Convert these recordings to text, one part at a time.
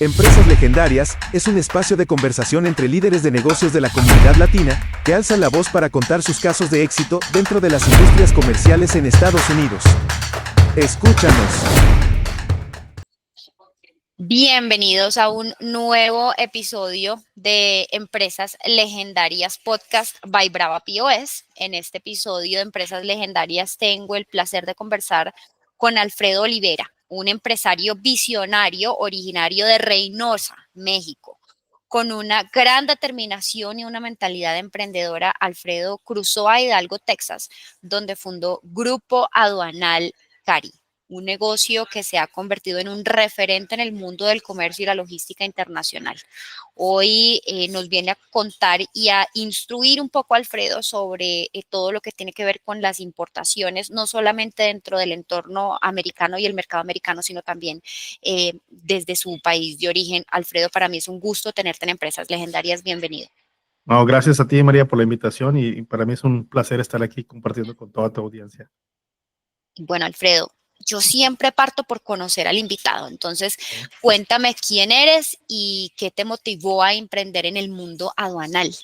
Empresas Legendarias es un espacio de conversación entre líderes de negocios de la comunidad latina que alzan la voz para contar sus casos de éxito dentro de las industrias comerciales en Estados Unidos. Escúchanos. Bienvenidos a un nuevo episodio de Empresas Legendarias Podcast by Brava POS. En este episodio de Empresas Legendarias tengo el placer de conversar con Alfredo Olivera, un empresario visionario originario de Reynosa, México. Con una gran determinación y una mentalidad emprendedora, Alfredo cruzó a Hidalgo, Texas, donde fundó Grupo Aduanal Cari, un negocio que se ha convertido en un referente en el mundo del comercio y la logística internacional. Hoy nos viene a contar y a instruir un poco a Alfredo sobre todo lo que tiene que ver con las importaciones, no solamente dentro del entorno americano y el mercado americano, sino también desde su país de origen. Alfredo, para mí es un gusto tenerte en Empresas Legendarias. Bienvenido. No, gracias a ti, María, por la invitación y para mí es un placer estar aquí compartiendo con toda tu audiencia. Bueno, Alfredo, yo siempre parto por conocer al invitado. Entonces, cuéntame quién eres y qué te motivó a emprender en el mundo aduanal.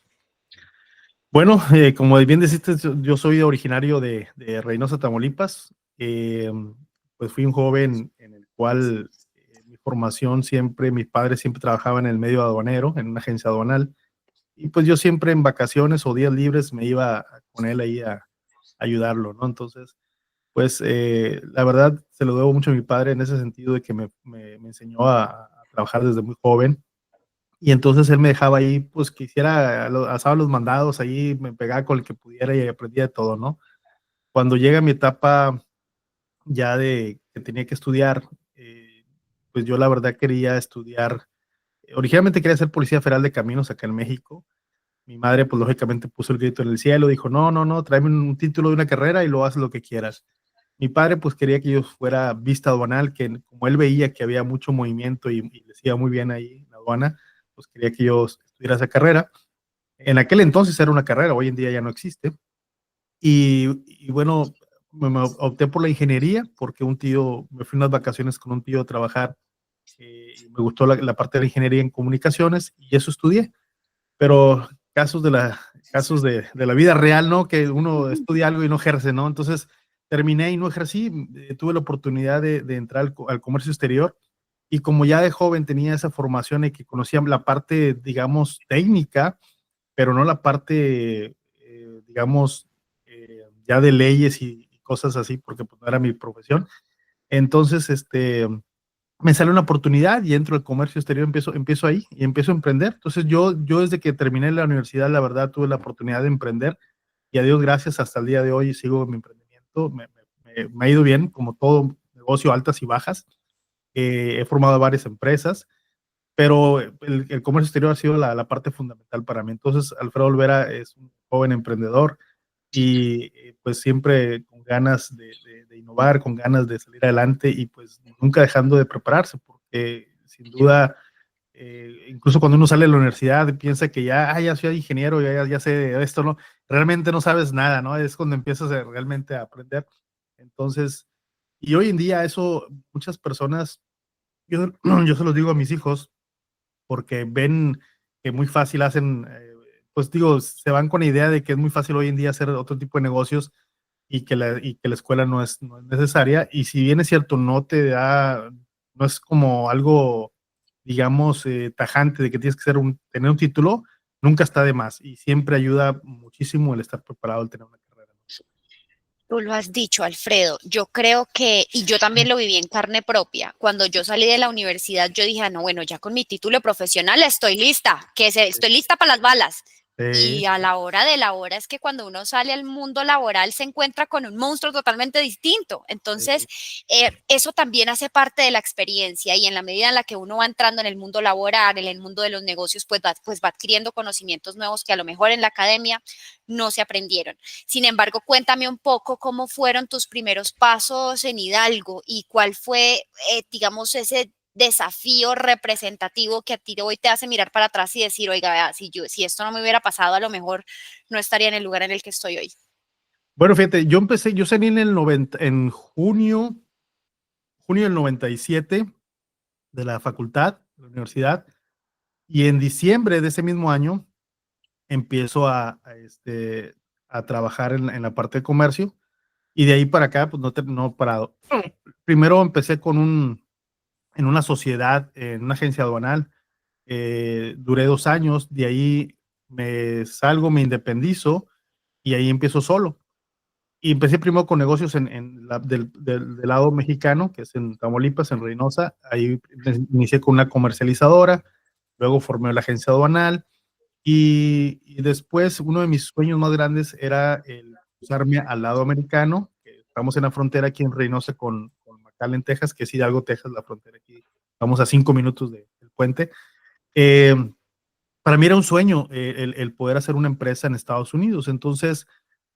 Bueno, como bien deciste, yo soy originario de Reynosa, Tamaulipas. Pues fui un joven en el cual mi formación siempre, mis padres siempre trabajaban en el medio aduanero, en una agencia aduanal. Y pues yo siempre en vacaciones o días libres me iba con él ahí a ayudarlo, ¿no? Entonces, pues la verdad se lo debo mucho a mi padre en ese sentido de que me enseñó a trabajar desde muy joven. Y entonces él me dejaba ahí, pues que hiciera, hacía los mandados ahí, me pegaba con el que pudiera y aprendía de todo, ¿no? Cuando llega mi etapa ya de que tenía que estudiar, pues yo la verdad quería estudiar, originalmente quería ser policía federal de caminos acá en México. Mi madre, pues lógicamente puso el grito en el cielo, dijo, no, no, no, tráeme un título de una carrera y lo haces lo que quieras. Mi padre, pues quería que yo fuera vista aduanal, que como él veía que había mucho movimiento y le hacía muy bien ahí en la aduana, pues quería que yo estudiara esa carrera. En aquel entonces era una carrera, hoy en día ya no existe. Y bueno, me opté por la ingeniería porque un tío, me fui unas vacaciones con un tío a trabajar y me gustó la parte de la ingeniería en comunicaciones y eso estudié. Pero casos de la vida real, ¿no? Que uno estudia algo y no ejerce, ¿no? Entonces terminé y no ejercí, tuve la oportunidad de entrar al comercio exterior y como ya de joven tenía esa formación y que conocía la parte, digamos, técnica, pero no la parte, digamos, ya de leyes y cosas así, porque pues, no era mi profesión. Entonces, me sale una oportunidad y entro al comercio exterior, empiezo ahí y empiezo a emprender. Entonces yo desde que terminé la universidad, la verdad, tuve la oportunidad de emprender y a Dios gracias, hasta el día de hoy sigo mi emprendimiento. Me ha ido bien, como todo negocio, altas y bajas. He formado varias empresas, pero el comercio exterior ha sido la parte fundamental para mí. Entonces, Alfredo Olvera es un joven emprendedor y pues siempre con ganas de innovar, con ganas de salir adelante y pues nunca dejando de prepararse, porque sin duda, incluso cuando uno sale de la universidad piensa que ya soy ingeniero, ya sé de esto, ¿no? Realmente no sabes nada, ¿no? Es cuando empiezas realmente a aprender. Entonces, y hoy en día eso, muchas personas, yo se los digo a mis hijos, porque ven que muy fácil hacen, pues digo, se van con la idea de que es muy fácil hoy en día hacer otro tipo de negocios y que la escuela no es necesaria. Y si bien es cierto, no es como algo, digamos, tajante de que tienes que tener un título, nunca está de más. Y siempre ayuda muchísimo el estar preparado, el tener una carrera. Tú lo has dicho, Alfredo. Yo creo que, y yo también lo viví en carne propia, cuando yo salí de la universidad, yo dije, no, bueno, ya con mi título profesional estoy lista, estoy lista para las balas. Y a la hora de la hora es que cuando uno sale al mundo laboral se encuentra con un monstruo totalmente distinto. Entonces, eso también hace parte de la experiencia y en la medida en la que uno va entrando en el mundo laboral, en el mundo de los negocios, pues va adquiriendo conocimientos nuevos que a lo mejor en la academia no se aprendieron. Sin embargo, cuéntame un poco cómo fueron tus primeros pasos en Hidalgo y cuál fue, digamos, ese desafío representativo que a ti hoy te hace mirar para atrás y decir, oiga, vea, si esto no me hubiera pasado, a lo mejor no estaría en el lugar en el que estoy hoy. Bueno, fíjate, yo salí en junio del 97 de la facultad. la universidad. Y en diciembre de ese mismo año empiezo a trabajar en la parte de comercio. Y de ahí para acá, pues no he parado. Primero empecé en una sociedad, en una agencia aduanal. Duré 2 años, de ahí me salgo, me independizo y ahí empiezo solo. Y empecé primero con negocios del lado mexicano, que es en Tamaulipas, en Reynosa. Ahí inicié con una comercializadora, luego formé la agencia aduanal y después uno de mis sueños más grandes era el cruzarme al lado americano, que estamos en la frontera aquí en Reynosa con McAllen, Texas, que es Hidalgo, Texas, la frontera aquí. Estamos a 5 minutos del puente. Eh, para mí era un sueño el poder hacer una empresa en Estados Unidos. Entonces,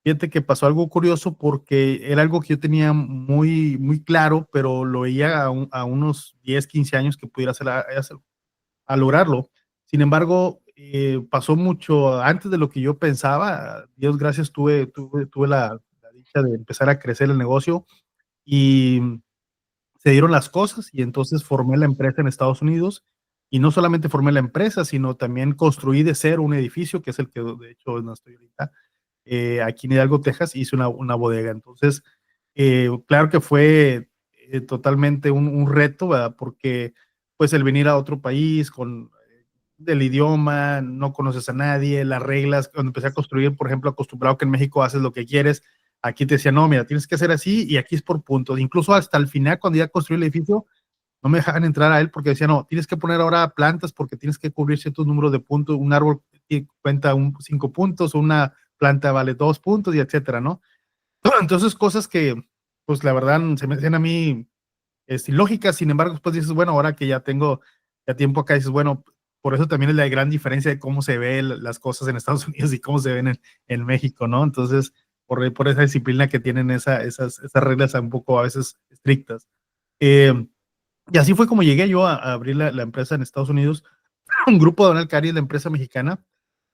fíjate que pasó algo curioso porque era algo que yo tenía muy, muy claro, pero lo veía a unos 10, 15 años que pudiera a lograrlo. Sin embargo, pasó mucho antes de lo que yo pensaba. Dios gracias, tuve la dicha de empezar a crecer el negocio y se dieron las cosas y entonces formé la empresa en Estados Unidos. Y no solamente formé la empresa, sino también construí de cero un edificio, que es el que de hecho no estoy ahorita, aquí en Hidalgo, Texas, hice una bodega. Entonces, claro que fue totalmente un reto, ¿verdad? Porque pues el venir a otro país con del idioma, no conoces a nadie, las reglas, cuando empecé a construir, por ejemplo, acostumbrado que en México haces lo que quieres, aquí te decía, no, mira, tienes que hacer así y aquí es por puntos. Incluso hasta el final, cuando ya construí el edificio, no me dejaban entrar a él porque decían, no, tienes que poner ahora plantas porque tienes que cubrir ciertos números de puntos, un árbol cuenta 5 puntos, una planta vale 2 puntos y etcétera, ¿no? Entonces, cosas que, pues la verdad, se me hacían a mí ilógicas. Sin embargo, después dices, bueno, ahora que ya tengo ya tiempo acá, dices, bueno, por eso también es la gran diferencia de cómo se ven las cosas en Estados Unidos y cómo se ven en México, ¿no? Entonces, por esa disciplina que tienen esas reglas un poco a veces estrictas. Eh, y así fue como llegué yo a abrir la empresa en Estados Unidos. Un grupo de Donald Carey es la empresa mexicana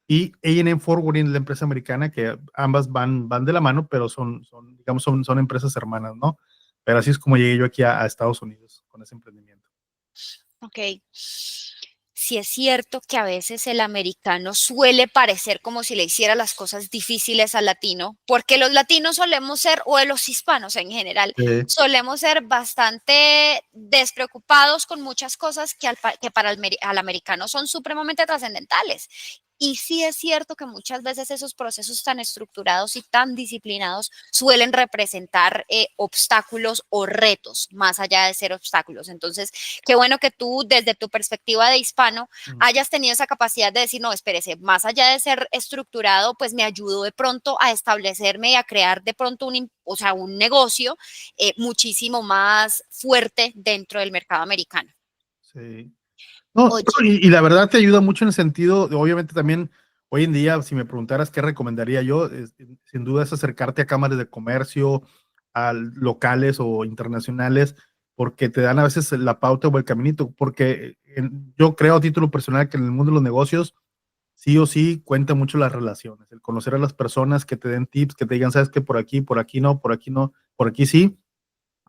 y A&M Forwarding es la empresa americana, que ambas van de la mano, pero digamos, son empresas hermanas, ¿no? Pero así es como llegué yo aquí a Estados Unidos con ese emprendimiento. Ok. Sí es cierto que a veces el americano suele parecer como si le hiciera las cosas difíciles al latino, porque los latinos solemos ser, o de los hispanos en general, solemos ser bastante despreocupados con muchas cosas que para al americano son supremamente trascendentales. Y sí es cierto que muchas veces esos procesos tan estructurados y tan disciplinados suelen representar obstáculos o retos, más allá de ser obstáculos. Entonces, qué bueno que tú, desde tu perspectiva de hispano, hayas tenido esa capacidad de decir, no, espérese, más allá de ser estructurado, pues me ayudó de pronto a establecerme y a crear de pronto un negocio muchísimo más fuerte dentro del mercado americano. Sí. No, y la verdad te ayuda mucho en el sentido, obviamente también, hoy en día, si me preguntaras qué recomendaría yo, sin duda es acercarte a cámaras de comercio, a locales o internacionales, porque te dan a veces la pauta o el caminito, porque yo creo a título personal que en el mundo de los negocios, sí o sí, cuenta mucho las relaciones, el conocer a las personas, que te den tips, que te digan, sabes que por aquí no, por aquí no, por aquí sí,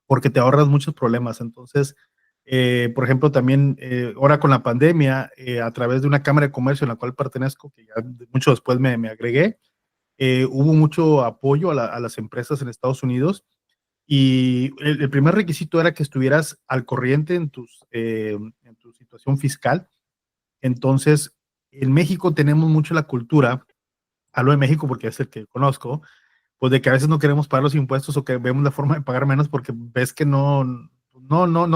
porque te ahorras muchos problemas. Entonces, por ejemplo, también ahora con la pandemia, a través de una cámara de comercio en la cual pertenezco, que ya mucho después me agregué, hubo mucho apoyo a las empresas en Estados Unidos y el primer requisito era que estuvieras al corriente en tu situación fiscal. Entonces, en México tenemos mucho la cultura, hablo de México porque es el que conozco, pues de que a veces no queremos pagar los impuestos o que vemos la forma de pagar menos porque ves que no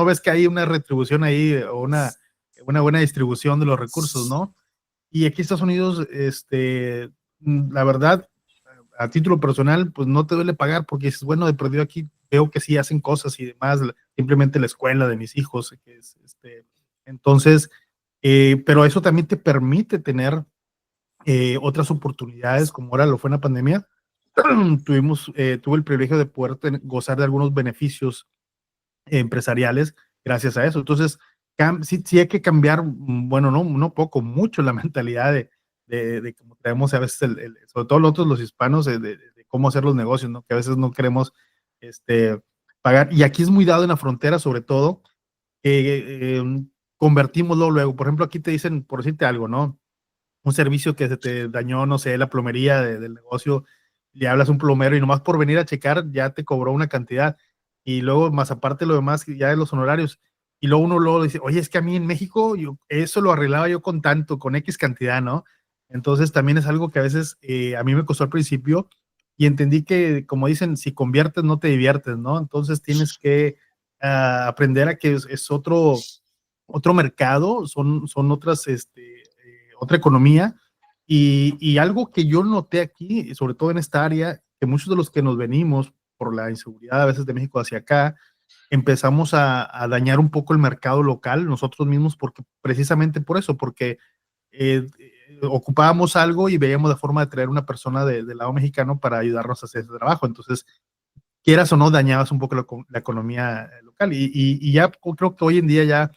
ves que hay una retribución ahí o una buena distribución de los recursos, ¿no? Y aquí en Estados Unidos, la verdad, a título personal, pues no te duele pagar porque dices, bueno, de perdido aquí veo que sí hacen cosas y demás, simplemente la escuela de mis hijos, que es, entonces, pero eso también te permite tener otras oportunidades, como ahora lo fue en la pandemia. Tuve el privilegio de poder gozar de algunos beneficios empresariales gracias a eso. Entonces, sí hay que cambiar, bueno, no poco, mucho la mentalidad de cómo traemos a veces, sobre todo nosotros los hispanos, de cómo hacer los negocios, ¿no? Que a veces no queremos pagar. Y aquí es muy dado en la frontera, sobre todo, convertimos luego. Por ejemplo, aquí te dicen, por decirte algo, ¿no? Un servicio que se te dañó, no sé, la plomería del negocio, le hablas a un plomero y nomás por venir a checar ya te cobró una cantidad y luego más aparte lo demás ya de los honorarios y luego uno luego dice, oye, es que a mí en México yo, eso lo arreglaba yo con tanto, con X cantidad, ¿no? Entonces también es algo que a veces a mí me costó al principio y entendí que, como dicen, si conviertes no te diviertes, ¿no? Entonces tienes que aprender a que es otro mercado, son otras, otra economía. Y algo que yo noté aquí, sobre todo en esta área, que muchos de los que nos venimos por la inseguridad a veces de México hacia acá, empezamos a dañar un poco el mercado local nosotros mismos, porque precisamente por eso, porque ocupábamos algo y veíamos la forma de traer una persona del lado mexicano para ayudarnos a hacer ese trabajo. Entonces, quieras o no, dañabas un poco la economía local. Y ya creo que hoy en día ya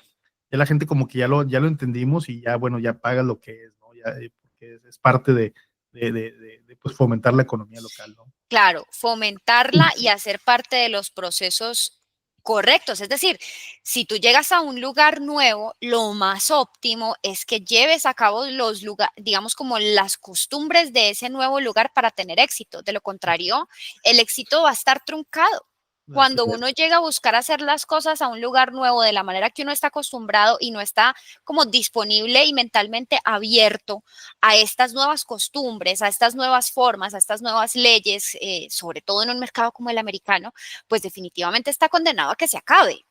la gente como que ya lo entendimos y ya, bueno, ya paga lo que es, ¿no? Ya, porque es parte de, pues, fomentar la economía local, ¿no? Claro, fomentarla y hacer parte de los procesos correctos. Es decir, si tú llegas a un lugar nuevo, lo más óptimo es que lleves a cabo los lugares, digamos como las costumbres de ese nuevo lugar para tener éxito. De lo contrario, el éxito va a estar truncado. Así Cuando es, uno llega a buscar hacer las cosas a un lugar nuevo de la manera que uno está acostumbrado y no está como disponible y mentalmente abierto a estas nuevas costumbres, a estas nuevas formas, a estas nuevas leyes, sobre todo en un mercado como el americano, pues definitivamente está condenado a que se acabe.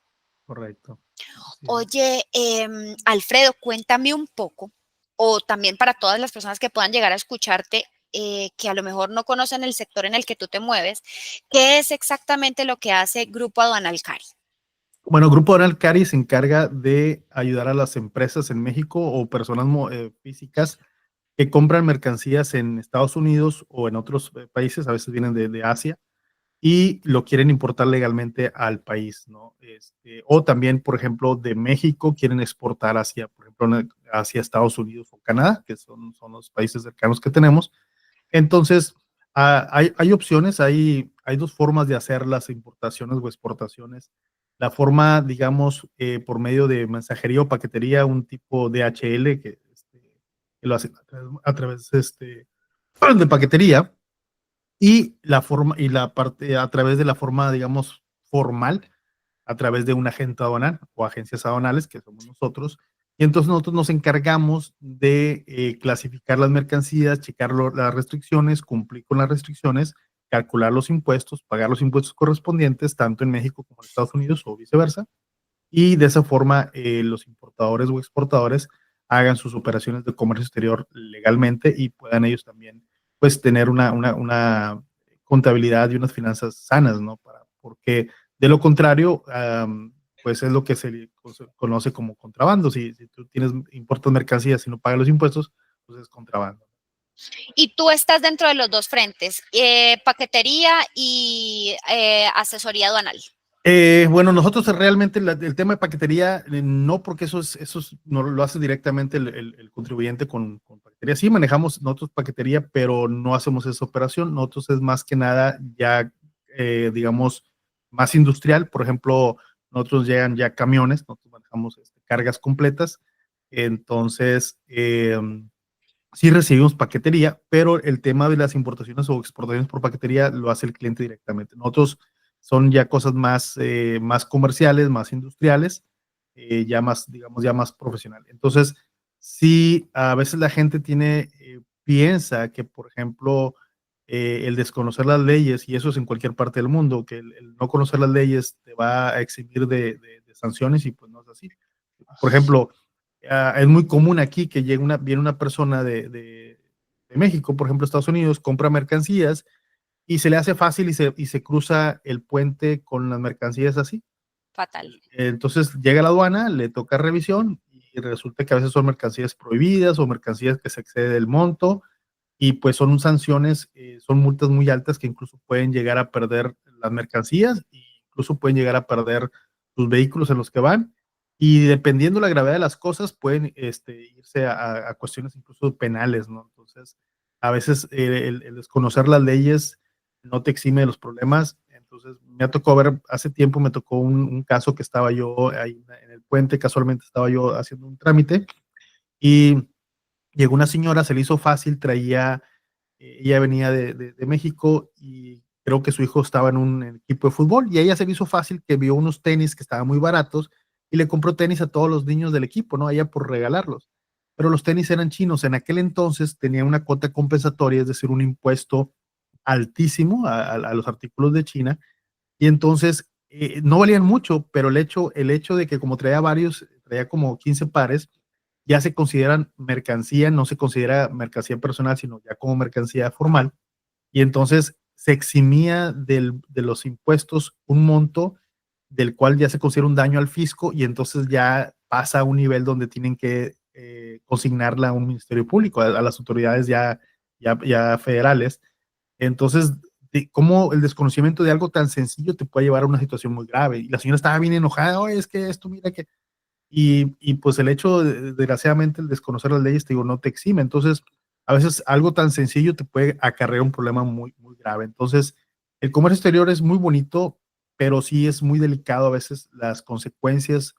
correcto. Así es. Oye, Alfredo, cuéntame un poco, o también para todas las personas que puedan llegar a escucharte, que a lo mejor no conocen el sector en el que tú te mueves, ¿qué es exactamente lo que hace Grupo Aduanal Cari? Bueno, Grupo Oral Cari se encarga de ayudar a las empresas en México o personas físicas que compran mercancías en Estados Unidos o en otros países, a veces vienen de Asia, y lo quieren importar legalmente al país, ¿no? O también, por ejemplo, de México quieren exportar hacia, por ejemplo, hacia Estados Unidos o Canadá, que son los países cercanos que tenemos. Entonces, hay opciones, hay dos formas de hacer las importaciones o exportaciones. La forma, digamos, por medio de mensajería o paquetería, un tipo DHL que lo hace a través de paquetería, y la forma y la parte a través de la forma, digamos, formal, a través de un agente aduanal o agencias aduanales, que somos nosotros. Y entonces nosotros nos encargamos de clasificar las mercancías, checar las restricciones, cumplir con las restricciones, calcular los impuestos, pagar los impuestos correspondientes, tanto en México como en Estados Unidos o viceversa. Y de esa forma los importadores o exportadores hagan sus operaciones de comercio exterior legalmente y puedan ellos también pues tener una contabilidad y unas finanzas sanas, ¿no? Porque de lo contrario, pues es lo que se conoce como contrabando. Si tú importas mercancías y no pagas los impuestos, pues es contrabando. Y tú estás dentro de los dos frentes, paquetería y asesoría aduanal. Bueno, nosotros realmente el tema de paquetería, no, porque no lo hace directamente el contribuyente con paquetería. Sí, manejamos nosotros paquetería, pero no hacemos esa operación. Nosotros es más que nada ya, digamos, más industrial. Por ejemplo, nosotros llegan ya camiones, nosotros manejamos cargas completas. Entonces, sí recibimos paquetería, pero el tema de las importaciones o exportaciones por paquetería lo hace el cliente directamente. Nosotros son ya cosas más comerciales, más industriales, ya más, digamos, ya más profesional. Entonces, sí, a veces la gente piensa que, por ejemplo, el desconocer las leyes, y eso es en cualquier parte del mundo, que el no conocer las leyes te va a eximir de sanciones y pues no es así. Por ejemplo, es muy común aquí que viene una persona de México, por ejemplo, Estados Unidos, compra mercancías y se le hace fácil y se cruza el puente con las mercancías así. Fatal. Entonces llega a la aduana, le toca revisión y resulta que a veces son mercancías prohibidas o mercancías que se excede del monto y pues son sanciones, son multas muy altas que incluso pueden llegar a perder las mercancías e incluso pueden llegar a perder sus vehículos en los que van y dependiendo la gravedad de las cosas pueden irse a cuestiones incluso penales, ¿no? Entonces, a veces el desconocer las leyes no te exime de los problemas, entonces Entonces, me tocó ver, hace tiempo me tocó un caso que estaba yo ahí en el puente, casualmente estaba yo haciendo un trámite y llegó una señora, se le hizo fácil, ella venía de México y creo que su hijo estaba en un equipo de fútbol y a ella se le hizo fácil que vio unos tenis que estaban muy baratos y le compró tenis a todos los niños del equipo, ¿no? A ella por regalarlos. Pero los tenis eran chinos. En aquel entonces tenía una cuota compensatoria, es decir, un impuesto altísimo a los artículos de China y entonces no valían mucho, pero el hecho de que como traía varios, traía como 15 pares, ya se consideran mercancía, no se considera mercancía personal, sino ya como mercancía formal, y entonces se eximía de los impuestos un monto del cual ya se considera un daño al fisco y entonces ya pasa a un nivel donde tienen que consignarla a un ministerio público, a las autoridades ya federales. Entonces, cómo el desconocimiento de algo tan sencillo te puede llevar a una situación muy grave. Y la señora estaba bien enojada, oye, es que esto, mira que... Y pues el hecho, desgraciadamente, el desconocer las leyes, te digo, no te exime. Entonces, a veces algo tan sencillo te puede acarrear un problema muy, muy grave. Entonces, el comercio exterior es muy bonito, pero sí es muy delicado a veces las consecuencias.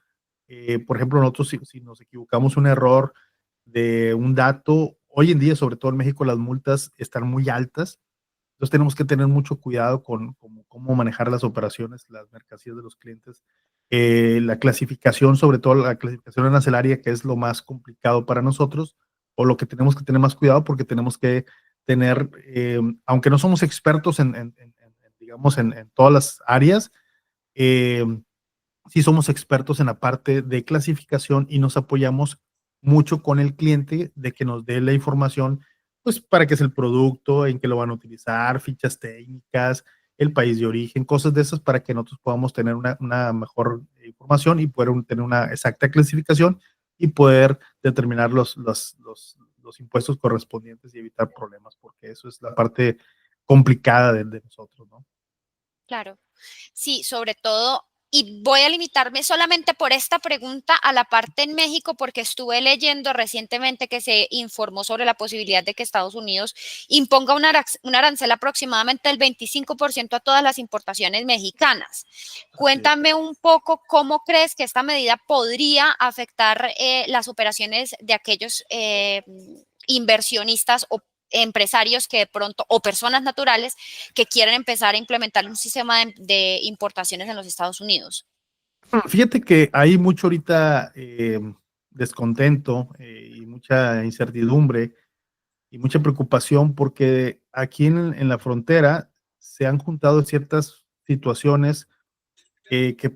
Por ejemplo, nosotros si nos equivocamos un error de un dato, hoy en día, sobre todo en México, las multas están muy altas. Entonces tenemos que tener mucho cuidado con cómo manejar las operaciones, las mercancías de los clientes, la clasificación, sobre todo la clasificación arancelaria, que es lo más complicado para nosotros, o lo que tenemos que tener más cuidado porque tenemos que tener, aunque no somos expertos digamos, en todas las áreas, eh, sí somos expertos en la parte de clasificación y nos apoyamos mucho con el cliente de que nos dé la información, pues para qué es el producto, en qué lo van a utilizar, fichas técnicas, el país de origen, cosas de esas para que nosotros podamos tener una mejor información y poder tener una exacta clasificación y poder determinar los impuestos correspondientes y evitar problemas, porque eso es la parte complicada de nosotros, ¿no? Claro. Sí, sobre todo, y voy a limitarme solamente por esta pregunta a la parte en México, porque estuve leyendo recientemente que se informó sobre la posibilidad de que Estados Unidos imponga un arancel aproximadamente del 25% a todas las importaciones mexicanas. Cuéntame un poco cómo crees que esta medida podría afectar las operaciones de aquellos inversionistas o empresarios que de pronto, o personas naturales que quieren empezar a implementar un sistema de importaciones en los Estados Unidos. Fíjate que hay mucho ahorita descontento y mucha incertidumbre y mucha preocupación porque aquí en la frontera se han juntado ciertas situaciones que,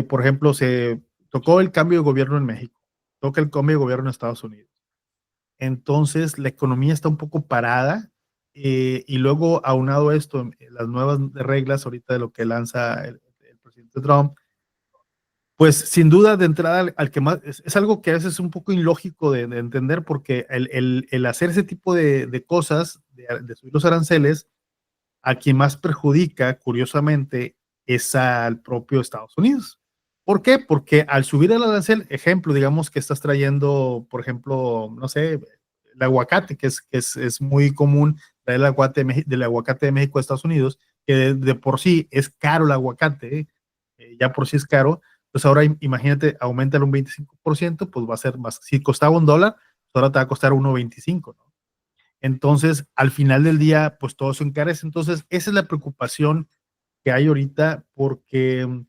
por ejemplo, se tocó el cambio de gobierno en México, toca el cambio de gobierno en Estados Unidos. Entonces, la economía está un poco parada y luego, aunado a esto, las nuevas reglas ahorita de lo que lanza el presidente Trump, pues sin duda de entrada al que más, es algo que a veces es un poco ilógico de entender porque el hacer ese tipo de cosas, de subir los aranceles, a quien más perjudica, curiosamente, es al propio Estados Unidos. ¿Por qué? Porque al subir el arancel, ejemplo, digamos que estás trayendo, por ejemplo, no sé, el aguacate, que es muy común traer del aguacate de México a Estados Unidos, que de por sí es caro el aguacate, ya por sí es caro, pues ahora imagínate, aumenta un 25%, pues va a ser más, si costaba $1, pues ahora te va a costar 1.25, ¿no? Entonces, al final del día, pues todo se encarece. Entonces, esa es la preocupación que hay ahorita, porque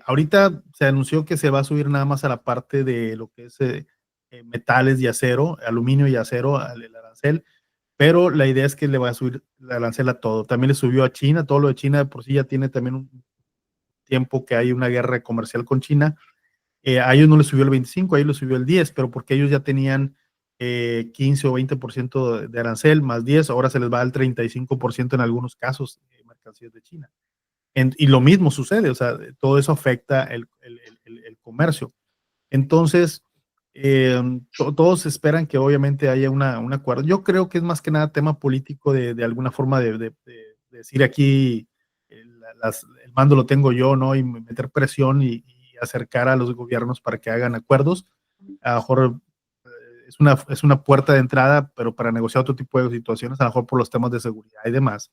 ahorita se anunció que se va a subir nada más a la parte de lo que es metales y acero, aluminio y acero, el arancel, pero la idea es que le va a subir el arancel a todo. También le subió a China, todo lo de China de por sí ya tiene también un tiempo que hay una guerra comercial con China. A ellos no les subió el 25, a ellos les subió el 10, pero porque ellos ya tenían 15 o 20% de arancel más 10, ahora se les va al 35% en algunos casos de mercancías de China. Y lo mismo sucede, o sea, todo eso afecta el comercio. Entonces, todos esperan que obviamente haya un acuerdo. Yo creo que es más que nada tema político de alguna forma de decir aquí el mando lo tengo yo, ¿no? Y meter presión y acercar a los gobiernos para que hagan acuerdos. A lo mejor es una puerta de entrada, pero para negociar otro tipo de situaciones, a lo mejor por los temas de seguridad y demás.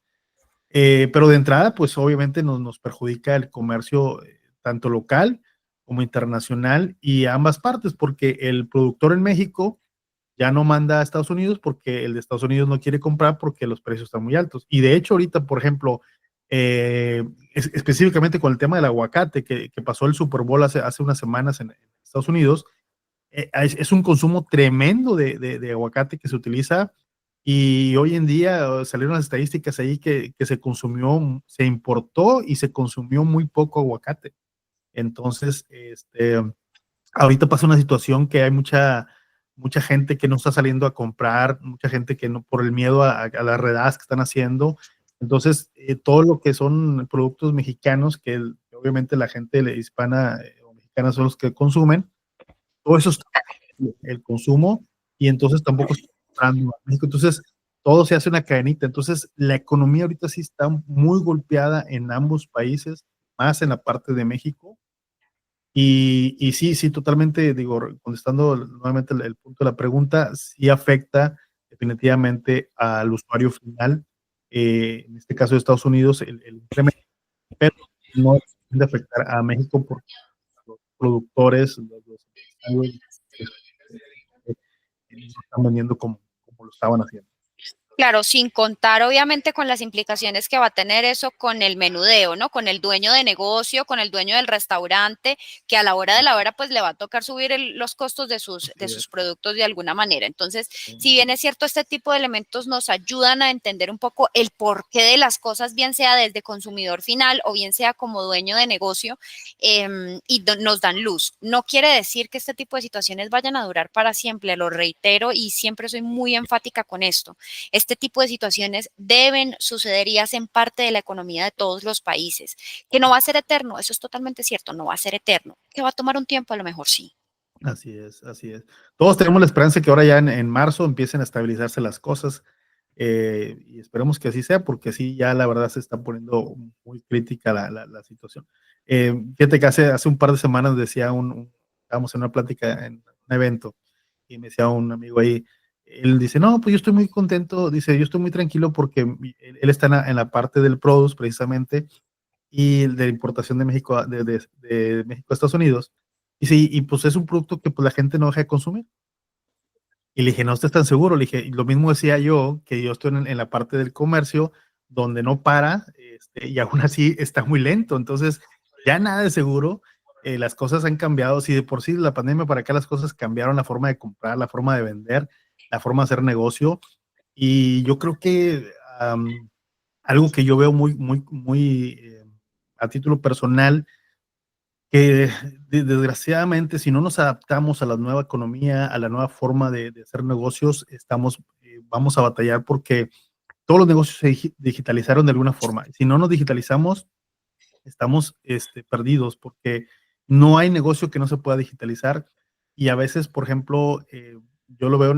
Pero de entrada, pues obviamente nos perjudica el comercio tanto local como internacional y a ambas partes, porque el productor en México ya no manda a Estados Unidos porque el de Estados Unidos no quiere comprar porque los precios están muy altos. Y de hecho, ahorita, por ejemplo, específicamente con el tema del aguacate, que pasó el Super Bowl hace unas semanas en Estados Unidos, es un consumo tremendo de aguacate que se utiliza y hoy en día salieron las estadísticas ahí que se consumió, se importó y se consumió muy poco aguacate. Entonces, ahorita pasa una situación que hay mucha gente que no está saliendo a comprar, mucha gente que no, por el miedo a las redadas que están haciendo. Entonces, todo lo que son productos mexicanos, obviamente la gente hispana o mexicana son los que consumen, todo eso está el consumo y entonces tampoco está comprando a México. Entonces, todo se hace una cadenita. Entonces, la economía ahorita sí está muy golpeada en ambos países, más en la parte de México. Y sí, sí, totalmente, digo, contestando nuevamente el punto de la pregunta, sí afecta definitivamente al usuario final, en este caso de Estados Unidos, el incremento, pero no de afectar a México porque los productores, los empresarios, no están vendiendo como lo estaban haciendo. Claro, sin contar obviamente con las implicaciones que va a tener eso con el menudeo, ¿no? Con el dueño de negocio, con el dueño del restaurante, que a la hora de la hora pues le va a tocar subir los costos de sus productos de alguna manera. Entonces, si bien es cierto, este tipo de elementos nos ayudan a entender un poco el porqué de las cosas, bien sea desde consumidor final o bien sea como dueño de negocio, y nos dan luz. No quiere decir que este tipo de situaciones vayan a durar para siempre, lo reitero y siempre soy muy enfática con esto. Este tipo de situaciones deben suceder y hacen parte de la economía de todos los países. Que no va a ser eterno, eso es totalmente cierto, no va a ser eterno. Que va a tomar un tiempo, a lo mejor sí. Así es, así es. Todos tenemos la esperanza que ahora ya en marzo empiecen a estabilizarse las cosas y esperemos que así sea, porque sí, ya la verdad se está poniendo muy crítica la situación. Fíjate que hace un par de semanas decía estábamos en una plática en un evento y me decía un amigo ahí, él dice, no, pues yo estoy muy contento, dice, yo estoy muy tranquilo porque él está en la parte del produce precisamente y de la importación de México, de México a Estados Unidos. Y sí, y pues es un producto que pues la gente no deja de consumir. Y le dije, no estés tan seguro. Le dije, y lo mismo decía yo, que yo estoy en la parte del comercio, donde no para, y aún así está muy lento. Entonces, ya nada de seguro. Las cosas han cambiado. Si de por sí la pandemia para acá las cosas cambiaron, la forma de comprar, la forma de vender, la forma de hacer negocio. Y yo creo que algo que yo veo muy a título personal, que desgraciadamente si no nos adaptamos a la nueva economía, a la nueva forma de hacer negocios, vamos a batallar porque todos los negocios se digitalizaron de alguna forma. Si no nos digitalizamos, estamos perdidos porque no hay negocio que no se pueda digitalizar y a veces, por ejemplo, yo lo veo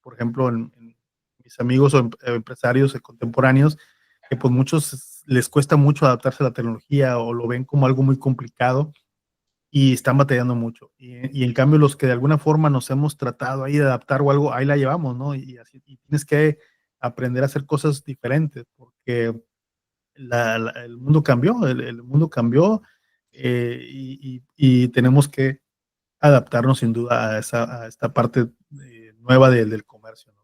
por ejemplo, en mis amigos o empresarios contemporáneos, que pues muchos les cuesta mucho adaptarse a la tecnología o lo ven como algo muy complicado y están batallando mucho. Y en cambio los que de alguna forma nos hemos tratado ahí de adaptar o algo, ahí la llevamos, ¿no? Y tienes que aprender a hacer cosas diferentes porque el mundo cambió, el mundo cambió y tenemos que adaptarnos sin duda a esta parte nueva del comercio, ¿no?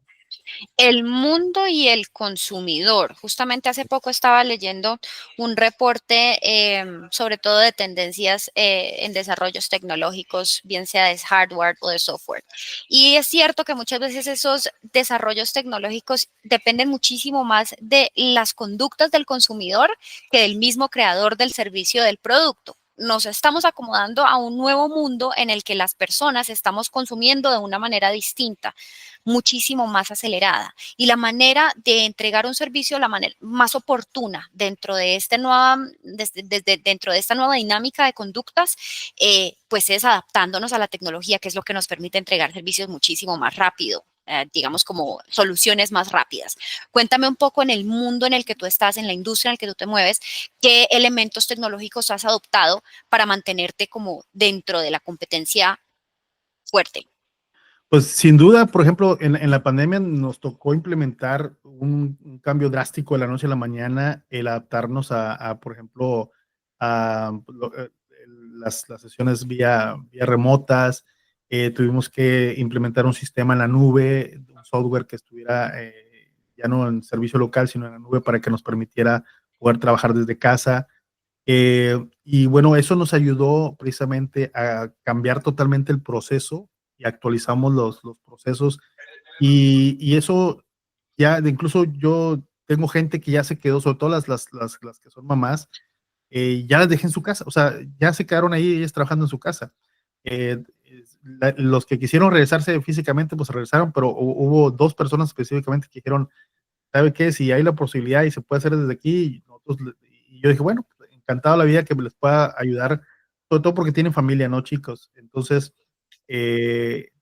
El mundo y el consumidor. Justamente hace poco estaba leyendo un reporte, sobre todo de tendencias en desarrollos tecnológicos, bien sea de hardware o de software. Y es cierto que muchas veces esos desarrollos tecnológicos dependen muchísimo más de las conductas del consumidor que del mismo creador del servicio del producto. Nos estamos acomodando a un nuevo mundo en el que las personas estamos consumiendo de una manera distinta, muchísimo más acelerada. Y la manera de entregar un servicio, la manera más oportuna dentro de, dentro de esta nueva dinámica de conductas, pues es adaptándonos a la tecnología, que es lo que nos permite entregar servicios muchísimo más rápido. Digamos como soluciones más rápidas. Cuéntame un poco en el mundo en el que tú estás, en la industria en la que tú te mueves, qué elementos tecnológicos has adoptado para mantenerte como dentro de la competencia fuerte. Pues sin duda, por ejemplo, en la pandemia nos tocó implementar un cambio drástico de la noche a la mañana, el adaptarnos por ejemplo, a las sesiones vía remotas. Tuvimos que implementar un sistema en la nube, un software que estuviera ya no en servicio local, sino en la nube para que nos permitiera poder trabajar desde casa. Y bueno, eso nos ayudó precisamente a cambiar totalmente el proceso y actualizamos los procesos y eso ya, incluso yo tengo gente que ya se quedó, sobre todo las que son mamás, ya las dejé en su casa, o sea, ya se quedaron ahí ellas trabajando en su casa. Los que quisieron regresarse físicamente, pues regresaron, pero hubo dos personas específicamente que dijeron, ¿sabe qué? Si hay la posibilidad y se puede hacer desde aquí, y yo dije, bueno, encantado la vida que les pueda ayudar, sobre todo porque tienen familia, ¿no, chicos? Entonces,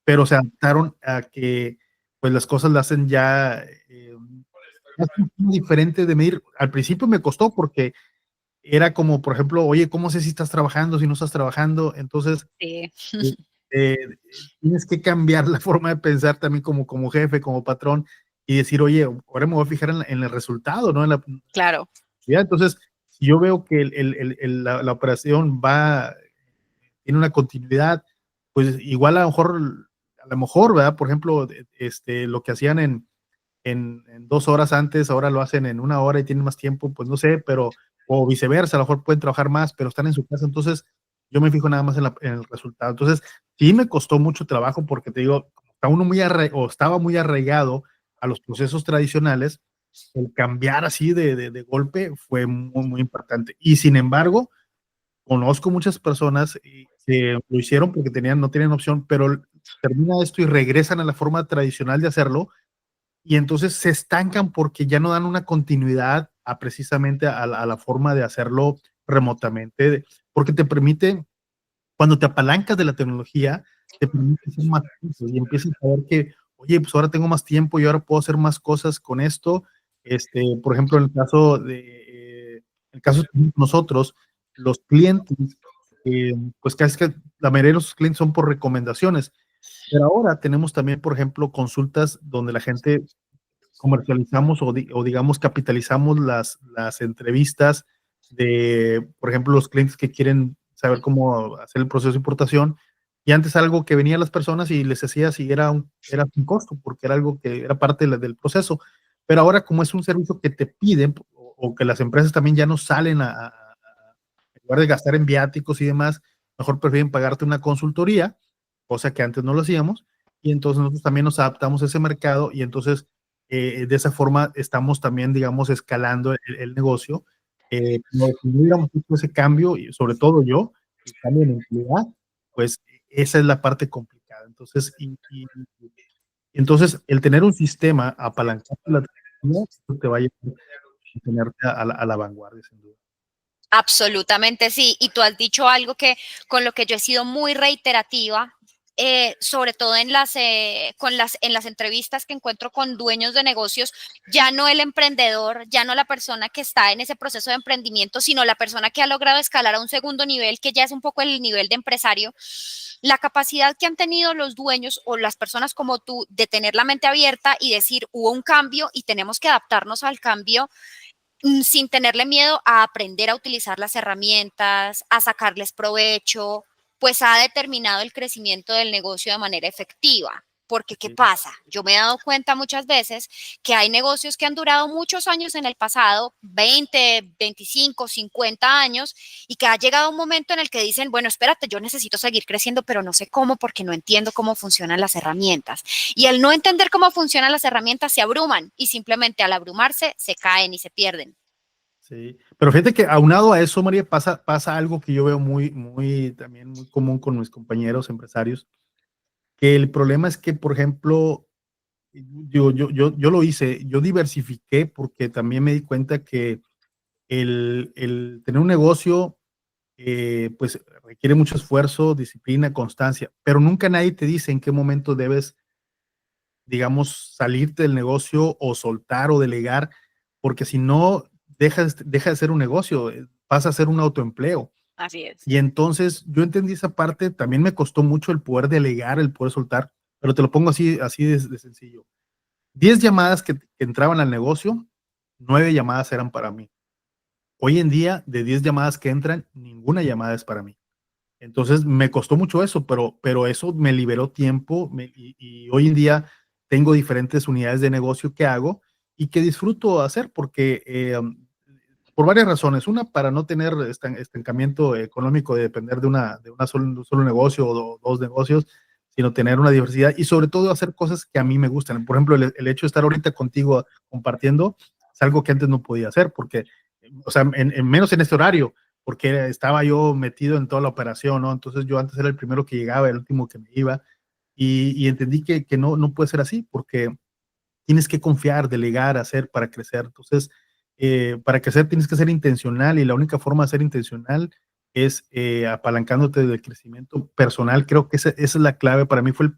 pero se adaptaron a que pues las cosas las hacen ya diferente de medir. Al principio me costó porque era como, por ejemplo, oye, ¿cómo sé si estás trabajando, si no estás trabajando? Entonces, Sí. eh, tienes que cambiar la forma de pensar también como jefe, como patrón, y decir, oye, ahora me voy a fijar en el resultado, ¿no? Claro. Entonces, si yo veo que la operación tiene una continuidad, pues igual a lo mejor, ¿verdad? Por ejemplo, lo que hacían en 2 horas antes, ahora lo hacen en 1 hora y tienen más tiempo, pues no sé, pero, o viceversa, a lo mejor pueden trabajar más, pero están en su casa, entonces yo me fijo nada más en el resultado. Entonces, sí me costó mucho trabajo porque te digo, estaba muy arraigado a los procesos tradicionales, el cambiar así de golpe fue muy, muy importante. Y sin embargo, conozco muchas personas que lo hicieron porque no tenían opción, pero termina esto y regresan a la forma tradicional de hacerlo y entonces se estancan porque ya no dan una continuidad a precisamente a la forma de hacerlo remotamente, porque te permite, cuando te apalancas de la tecnología, te permite hacer más cosas y empiezas a ver que, oye, pues ahora tengo más tiempo y ahora puedo hacer más cosas con esto. Por ejemplo, el caso de nosotros, los clientes, pues casi que la mayoría de los clientes son por recomendaciones, pero ahora tenemos también, por ejemplo, consultas donde la gente comercializamos o digamos capitalizamos las entrevistas de, por ejemplo, los clientes que quieren saber cómo hacer el proceso de importación. Y antes algo que venían las personas y les decía si era un costo, porque era algo que era parte del proceso. Pero ahora como es un servicio que te piden o que las empresas también ya no salen en lugar de gastar en viáticos y demás, mejor prefieren pagarte una consultoría, cosa que antes no lo hacíamos. Y entonces nosotros también nos adaptamos a ese mercado y entonces de esa forma estamos también, digamos, escalando el negocio. No, si no hubiéramos hecho ese cambio, y sobre todo yo, el cambio en emplear, pues esa es la parte complicada. Entonces, entonces el tener un sistema apalancado de la tecnología te va a llevar a tenerte a la vanguardia, sin duda. Absolutamente sí. Y tú has dicho algo que con lo que yo he sido muy reiterativa, sobre todo en en las entrevistas que encuentro con dueños de negocios, ya no el emprendedor, ya no la persona que está en ese proceso de emprendimiento, sino la persona que ha logrado escalar a un segundo nivel, que ya es un poco el nivel de empresario. La capacidad que han tenido los dueños o las personas como tú de tener la mente abierta y decir, hubo un cambio y tenemos que adaptarnos al cambio sin tenerle miedo a aprender a utilizar las herramientas, a sacarles provecho, pues ha determinado el crecimiento del negocio de manera efectiva. Porque, ¿qué pasa? Yo me he dado cuenta muchas veces que hay negocios que han durado muchos años en el pasado, 20, 25, 50 años, y que ha llegado un momento en el que dicen, bueno, espérate, yo necesito seguir creciendo, pero no sé cómo porque no entiendo cómo funcionan las herramientas. Y al no entender cómo funcionan las herramientas, se abruman y simplemente al abrumarse se caen y se pierden. Sí, pero fíjate que aunado a eso, María, pasa algo que yo veo también muy común con mis compañeros empresarios, que el problema es que, por ejemplo, yo lo hice, yo diversifiqué porque también me di cuenta que el tener un negocio, pues requiere mucho esfuerzo, disciplina, constancia, pero nunca nadie te dice en qué momento debes, digamos, salirte del negocio o soltar o delegar, porque si no, deja de ser un negocio, pasa a ser un autoempleo. Así es. Y entonces yo entendí esa parte, también me costó mucho el poder delegar, el poder soltar, pero te lo pongo así de sencillo. 10 llamadas que entraban al negocio, 9 llamadas eran para mí. Hoy en día, de 10 llamadas que entran, ninguna llamada es para mí. Entonces, me costó mucho eso, pero eso me liberó tiempo y hoy en día tengo diferentes unidades de negocio que hago y que disfruto hacer porque por varias razones. Una, para no tener estancamiento económico de depender de de un solo negocio o dos negocios, sino tener una diversidad y sobre todo hacer cosas que a mí me gustan. Por ejemplo, el hecho de estar ahorita contigo compartiendo es algo que antes no podía hacer porque, o sea, menos en este horario, porque estaba yo metido en toda la operación, ¿no? Entonces yo antes era el primero que llegaba, el último que me iba y entendí que no puede ser así porque tienes que confiar, delegar, hacer para crecer. Entonces, para crecer tienes que ser intencional y la única forma de ser intencional es apalancándote del crecimiento personal. Creo que esa es la clave. Para mí fue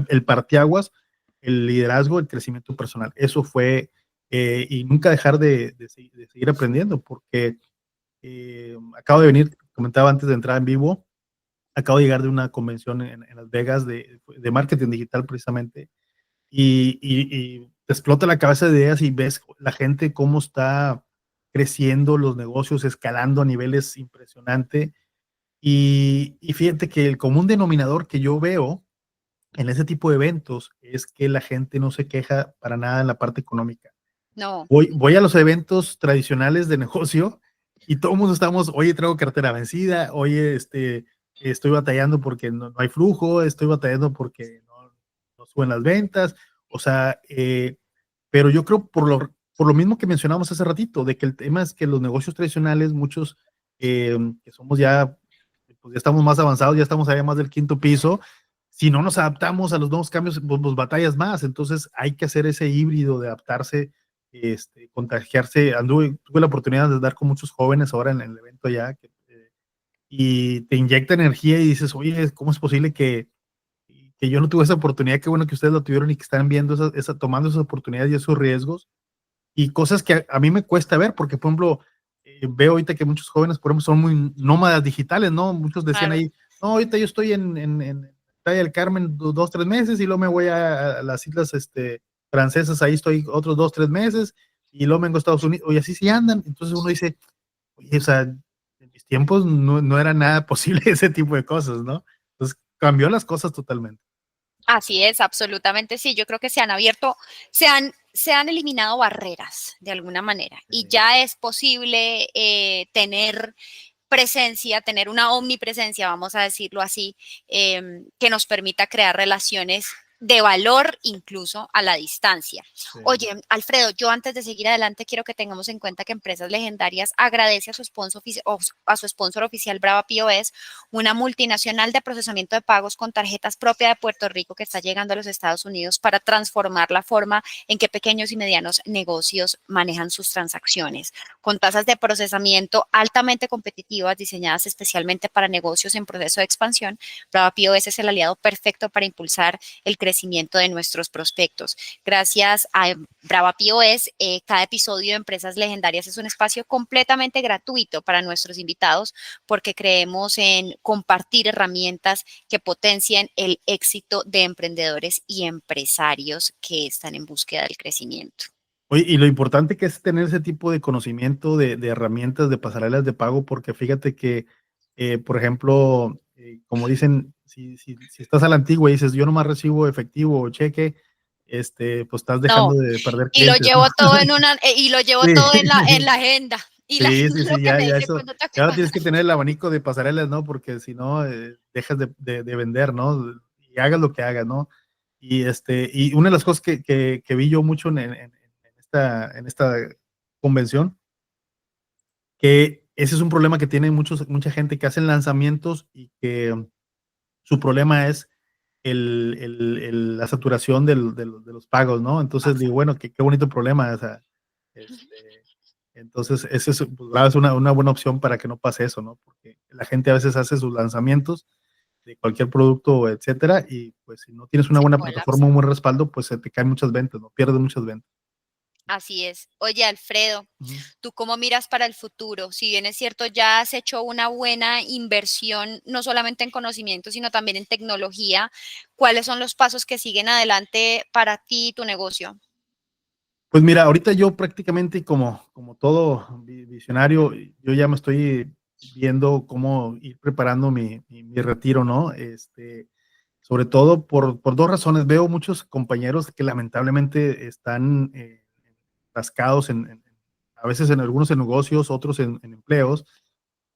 el parteaguas, el liderazgo, el crecimiento personal. Eso fue, y nunca dejar de seguir aprendiendo, porque acabo de venir, comentaba antes de entrar en vivo, acabo de llegar de una convención en Las Vegas de marketing digital precisamente, y te explota la cabeza de ideas y ves la gente cómo está creciendo, los negocios escalando a niveles impresionantes. Y fíjate que el común denominador que yo veo en ese tipo de eventos es que la gente no se queja para nada en la parte económica. No, Voy a los eventos tradicionales de negocio y todo el mundo estamos, oye, traigo cartera vencida, oye, estoy batallando porque no hay flujo, estoy batallando porque no suben las ventas, o sea, pero yo creo por lo mismo que mencionamos hace ratito, de que el tema es que los negocios tradicionales, muchos que somos ya, pues ya estamos más avanzados, ya estamos allá más del quinto piso, si no nos adaptamos a los nuevos cambios, pues batallas más, entonces hay que hacer ese híbrido de adaptarse, contagiarse. Tuve la oportunidad de dar con muchos jóvenes ahora en el evento allá y te inyecta energía y dices, oye, ¿cómo es posible que yo no tuve esa oportunidad? Qué bueno que ustedes lo tuvieron y que están viendo tomando esas oportunidades y esos riesgos y cosas que a mí me cuesta ver, porque por ejemplo, veo ahorita que muchos jóvenes, por ejemplo, son muy nómadas digitales, ¿no? Muchos decían claro. ahí, no, ahorita yo estoy en Playa del Carmen 2, 3 meses y luego me voy a las islas francesas, ahí estoy otros 2, 3 meses y luego vengo a Estados Unidos, y así sí andan. Entonces uno dice, oye, o sea, en mis tiempos no era nada posible ese tipo de cosas, ¿no? Entonces cambió las cosas totalmente. Así es, absolutamente sí. Yo creo que se han abierto, se han eliminado barreras de alguna manera y ya es posible tener presencia, tener una omnipresencia, vamos a decirlo así, que nos permita crear relaciones de valor incluso a la distancia. Sí. Oye, Alfredo, yo antes de seguir adelante quiero que tengamos en cuenta que Empresas Legendarias agradece a su sponsor oficial Brava POS, una multinacional de procesamiento de pagos con tarjetas propia de Puerto Rico que está llegando a los Estados Unidos para transformar la forma en que pequeños y medianos negocios manejan sus transacciones, con tasas de procesamiento altamente competitivas diseñadas especialmente para negocios en proceso de expansión. Brava POS es el aliado perfecto para impulsar el crecimiento de nuestros prospectos. Gracias a Brava POS, cada episodio de Empresas Legendarias es un espacio completamente gratuito para nuestros invitados porque creemos en compartir herramientas que potencien el éxito de emprendedores y empresarios que están en búsqueda del crecimiento. Oye, y lo importante que es tener ese tipo de conocimiento de herramientas, de pasarelas de pago, porque fíjate que, por ejemplo, como dicen, si estás a la antigua y dices, yo nomás recibo efectivo o cheque, pues estás dejando No, de perder y lo clientes, ¿no? llevo todo y lo llevo Sí, todo en la agenda. Y la sí, agenda sí, es lo sí, que ya, me ya dice eso, cuándo te ya ahora acabas. tienes que tener el abanico de pasarelas, ¿no? Porque si no, dejas de vender, ¿no? Y hagas lo que hagas, ¿no? Y una de las cosas que vi yo mucho en esta convención, que ese es un problema que tiene mucha gente que hacen lanzamientos y que su problema es la saturación de los pagos, ¿no? Entonces digo, bueno, qué bonito problema. O sea, entonces, ese es una buena opción para que no pase eso, ¿no? Porque la gente a veces hace sus lanzamientos de cualquier producto, etcétera, y pues si no tienes una Se buena colapsa. plataforma, un buen respaldo, pues se te caen muchas ventas, ¿no? Pierdes muchas ventas. Así es. Oye, Alfredo, Ujú. ¿tú cómo miras para el futuro? Si bien es cierto, ya has hecho una buena inversión, no solamente en conocimiento, sino también en tecnología, ¿cuáles son los pasos que siguen adelante para ti y tu negocio? Pues mira, ahorita yo prácticamente como todo visionario, yo ya me estoy viendo cómo ir preparando mi retiro, ¿no? Sobre todo por dos razones. Veo muchos compañeros que lamentablemente están atascados a veces en algunos en negocios, otros en empleos.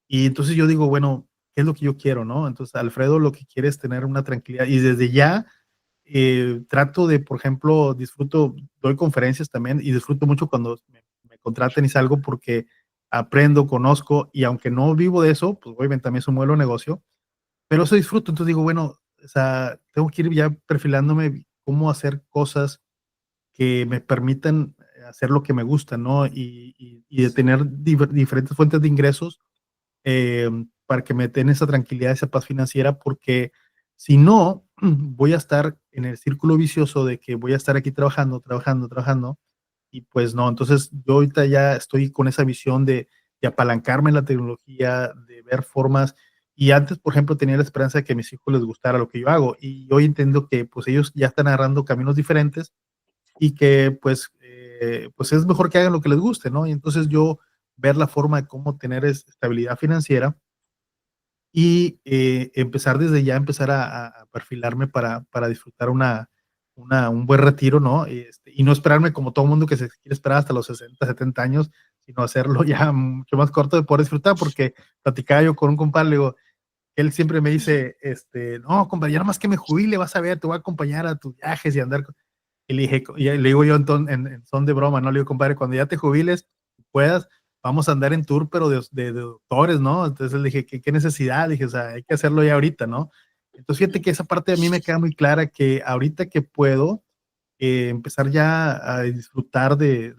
Y entonces yo digo, bueno, ¿qué es lo que yo quiero, no? Entonces, Alfredo lo que quiere es tener una tranquilidad y desde ya trato de, por ejemplo, doy conferencias también y disfruto mucho cuando me contraten y salgo porque aprendo, conozco y aunque no vivo de eso, pues obviamente también es un modelo de negocio, pero eso disfruto. Entonces digo, bueno, o sea, tengo que ir ya perfilándome cómo hacer cosas que me permitan hacer lo que me gusta, ¿no? Y de tener diferentes fuentes de ingresos para que me den esa tranquilidad, esa paz financiera, porque si no, voy a estar en el círculo vicioso de que voy a estar aquí trabajando, trabajando, trabajando, y pues no, entonces yo ahorita ya estoy con esa visión de apalancarme en la tecnología, de ver formas, y antes, por ejemplo, tenía la esperanza de que a mis hijos les gustara lo que yo hago, y hoy entiendo que pues ellos ya están agarrando caminos diferentes y que pues es mejor que hagan lo que les guste, ¿no? Y entonces yo ver la forma de cómo tener estabilidad financiera y empezar desde ya, empezar a perfilarme para disfrutar un buen retiro, ¿no? Y no esperarme como todo el mundo que se quiere esperar hasta los 60, 70 años, sino hacerlo ya mucho más corto de poder disfrutar, porque platicaba yo con un compadre, le digo, él siempre me dice, no, compadre, ya nada más que me jubile, vas a ver, te voy a acompañar a tus viajes y andar. Y le dije, y le digo yo en son de broma, ¿no? Le digo, compadre, cuando ya te jubiles, puedas, vamos a andar en tour, pero de doctores, ¿no? Entonces le dije, ¿qué necesidad? Dije, o sea, hay que hacerlo ya ahorita, ¿no? Entonces fíjate que esa parte a mí me queda muy clara que ahorita que puedo empezar ya a disfrutar de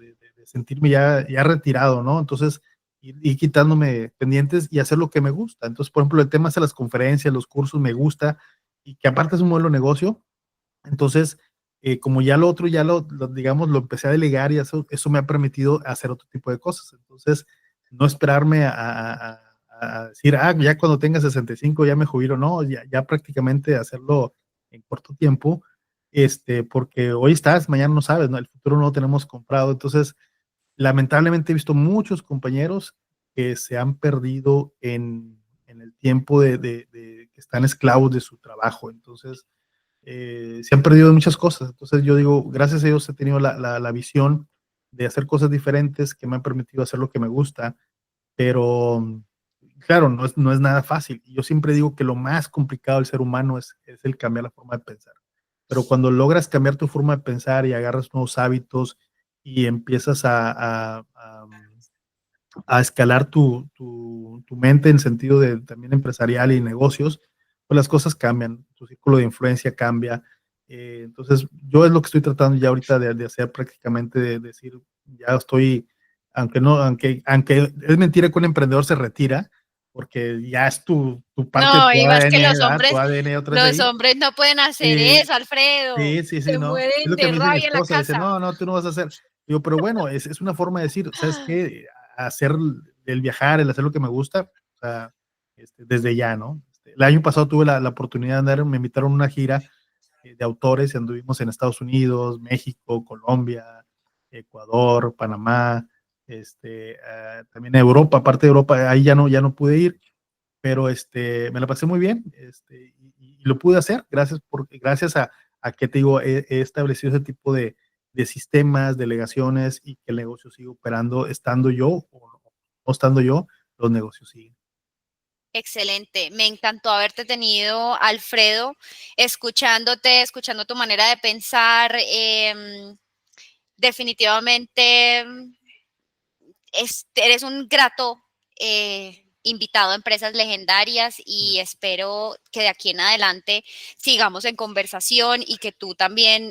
sentirme ya retirado, ¿no? Entonces ir quitándome pendientes y hacer lo que me gusta. Entonces, por ejemplo, el tema de las conferencias, los cursos, me gusta y que aparte es un modelo de negocio. Entonces, como ya lo otro, digamos, lo empecé a delegar y eso me ha permitido hacer otro tipo de cosas. Entonces, no esperarme a decir, ya cuando tenga 65 ya me jubilo, no, ya prácticamente hacerlo en corto tiempo, porque hoy estás, mañana no sabes, ¿no? El futuro no lo tenemos comprado. Entonces, lamentablemente he visto muchos compañeros que se han perdido en el tiempo de que están esclavos de su trabajo. Entonces, se han perdido muchas cosas. Entonces yo digo, gracias a Dios he tenido la visión de hacer cosas diferentes que me han permitido hacer lo que me gusta, pero claro, no es nada fácil. Yo siempre digo que lo más complicado del ser humano es el cambiar la forma de pensar. Pero cuando logras cambiar tu forma de pensar y agarras nuevos hábitos y empiezas a escalar tu mente en sentido de también empresarial y negocios, pues las cosas cambian, tu círculo de influencia cambia. Entonces, yo es lo que estoy tratando ya ahorita de hacer prácticamente, de decir, ya estoy, aunque es mentira que un emprendedor se retira, porque ya es tu parte de No, tu y más que ADN, ¿verdad? Tu ADN otra vez los ahí. hombres no pueden hacer Eh, eso, Alfredo. Sí, sí, sí, Se no. Es mueren lo que de me dice mi rabia en la esposa, dice, casa. no, no, tú no vas a hacer. Digo, pero bueno, es una forma de decir, ¿sabes qué? Hacer el viajar, el hacer lo que me gusta, o sea, desde ya, ¿no? El año pasado tuve la oportunidad de andar, me invitaron a una gira de autores y anduvimos en Estados Unidos, México, Colombia, Ecuador, Panamá, también Europa, aparte de Europa, ahí ya no pude ir, pero me la pasé muy bien, y lo pude hacer gracias a que te digo, he establecido ese tipo de sistemas, delegaciones y que el negocio sigue operando, estando yo o no estando yo, los negocios siguen. Excelente, me encantó haberte tenido, Alfredo, escuchándote, escuchando tu manera de pensar. Definitivamente eres un grato invitado a Empresas Legendarias y espero que de aquí en adelante sigamos en conversación y que tú también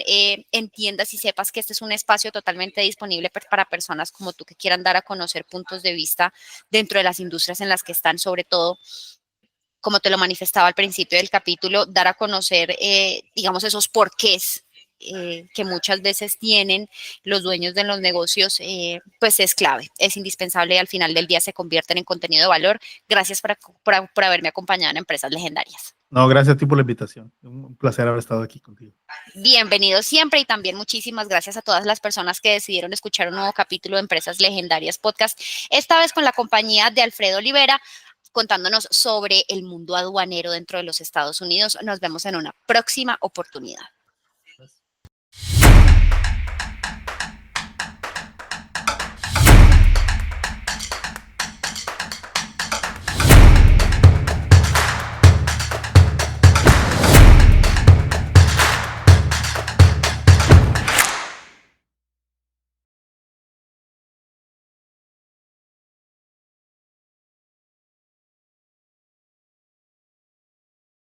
entiendas y sepas que este es un espacio totalmente disponible para personas como tú que quieran dar a conocer puntos de vista dentro de las industrias en las que están, sobre todo como te lo manifestaba al principio del capítulo, dar a conocer, digamos, esos porqués que muchas veces tienen los dueños de los negocios, pues es clave, es indispensable y al final del día se convierten en contenido de valor. Gracias por haberme acompañado en Empresas Legendarias. No, gracias a ti por la invitación. Un placer haber estado aquí contigo. Bienvenido siempre y también muchísimas gracias a todas las personas que decidieron escuchar un nuevo capítulo de Empresas Legendarias Podcast, esta vez con la compañía de Alfredo Olivera, contándonos sobre el mundo aduanero dentro de los Estados Unidos. Nos vemos en una próxima oportunidad.